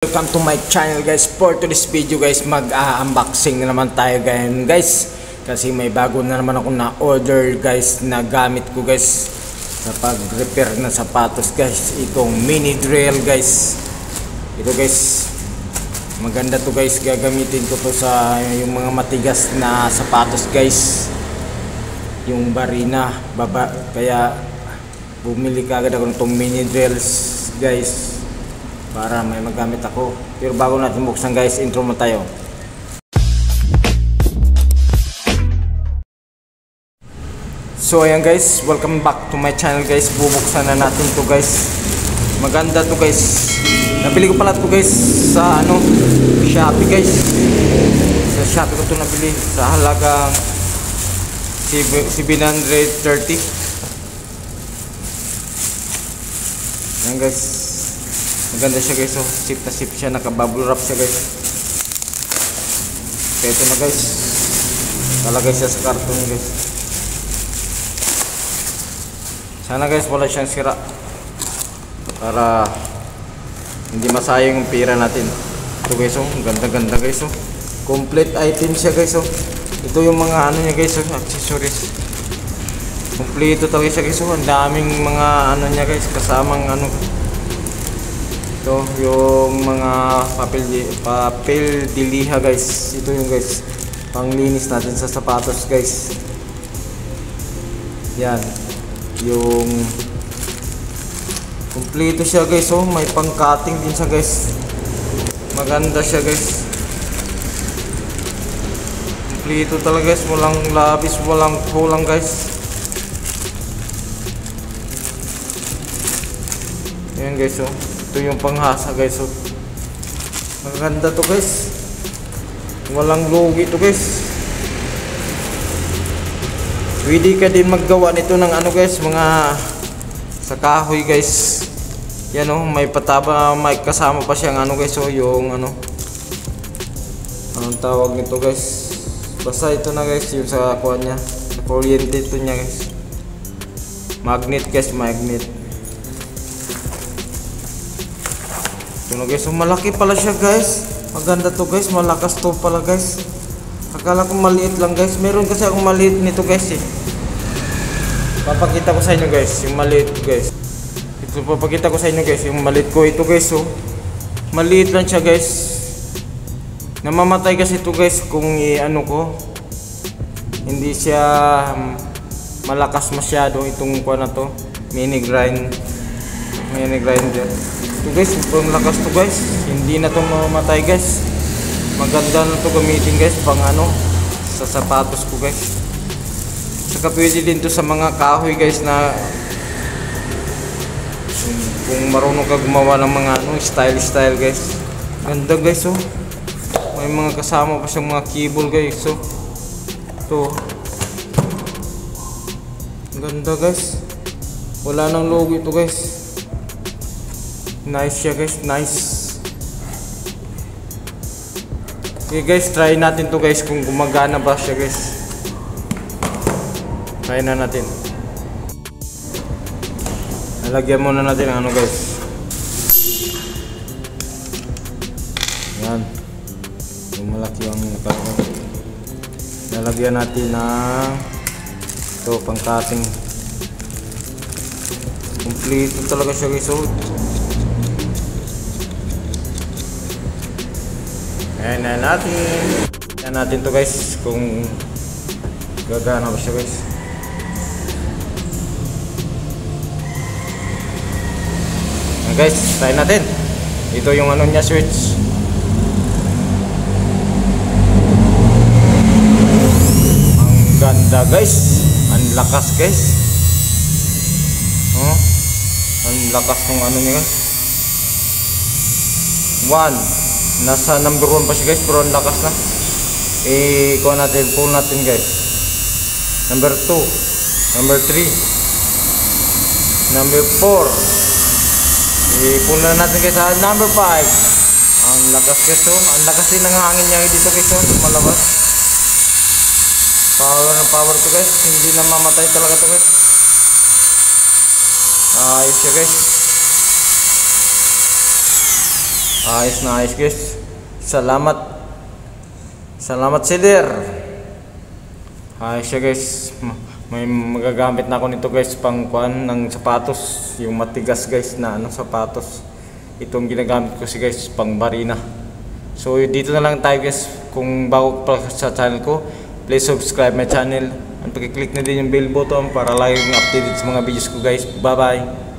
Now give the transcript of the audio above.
Welcome to my channel guys. For today's video guys, mag-unboxing na naman tayo guys. Kasi may bago na naman ako na order guys na gamit ko guys sa pag-repair ng sapatos guys. Itong mini drill guys. Ito guys, maganda to guys. Gagamitin ko to sa yung mga matigas na sapatos guys. Yung barina, baba. Kaya bumili kagad ako nitong mini drills guys, para may magamit ako. Pero bago natin buksan guys, intro mo tayo. So ayan guys, welcome back to my channel guys. Bubuksan na natin to guys. Maganda to guys. Nabili ko pala to guys sa Shopee guys. Sa Shopee ko to nabili sa halagang 730. Ayan guys, maganda siya guys. So sip na sip siya, naka-bubble wrap siya guys. Kaya ito na guys, talagay siya sa karton guys. Sana guys wala siyang sira, para hindi masayang yung pera natin. Ito guys, oh, ganda guys, oh. Complete item siya guys, oh. Ito yung mga niya guys, oh, accessories. Kompleto talaga siya guys, oh. Ang daming mga niya guys, kasamang ito yung mga papel diliha guys. Ito yung guys, panglinis natin sa sapatos guys. Yan, yung kumpleto siya guys, oh. May pang-cutting din siya guys. Maganda siya guys. Kumpleto talaga guys, walang labis, walang kulang guys. Yan guys, oh. Ito yung panghasa guys, oh. Maganda to guys, walang lugi to guys. Pwede ka din maggawa nito ng guys, mga sa kahoy guys. Yan, oh, may pataba, may kasama pa siyang guys, oh, yung anong tawag nito guys. Basta ito na guys, yung sa kuha niya, sa kuryente ito niya guys. Magnet guys, magnet. Ito na guys, so malaki pala siya guys. Maganda to guys, malakas to pala guys. Akala ko maliit lang guys. Meron kasi akong maliit nito guys, eh. Papakita ko sa inyo guys, yung maliit guys. Ito papakita ko sa inyo guys, yung maliit ko ito guys, oh. Maliit lang siya guys. Namamatay kasi ito guys kung ko. Hindi siya malakas masyado itong kuha na to. Mini grinder. Ito guys, sobrang lakas to guys. Hindi na to mamatay guys. Maganda na to gamitin guys pang sa sapatos ko guys. Saka pwede din to sa mga kahoy guys, na kung marunong ka gumawa ng mga style guys. Ganda guys, oh. May mga kasama pa siyang mga cable guys, oh. Ito. Ganda guys. Wala nang logo ito guys. Nice siya guys, nice. Okay guys, try natin to guys kung gumagana ba siya guys. Try na natin. Nalagyan muna natin ang guys. Yan. Yung malaki ang nakalagay. Nalagyan natin ng ito, pang cutting. Complete talaga siya guys, oh. Ayan na natin to guys, kung gagana ba siya guys. Ayan guys, try natin. Ito yung niya, switch. Ang ganda guys, ang lakas guys, oh. Ang lakas ng niya guys. 1, nasa number 1 pa siya guys, pero ang lakas na. Kuha natin, pull natin guys. Number 2, number 3, number 4. Pull na natin guys sa number 5. Ang lakas guys, oh. Ang lakas din ng hangin niya dito guys, oh, malabas. Power na power to guys, hindi na mamatay talaga to guys. Ayos siya guys. Ayos na ayos guys. Salamat. Salamat Sider. Ayos siya guys. May magagamit na ako nito guys pang kuan ng sapatos. Yung matigas guys na sapatos. Itong ginagamit ko si guys pang barina. So dito na lang tayo guys. Kung bago pa sa channel ko, please subscribe my channel. At pag-click na din yung bell button para lagi kong updated sa mga videos ko guys. Bye bye.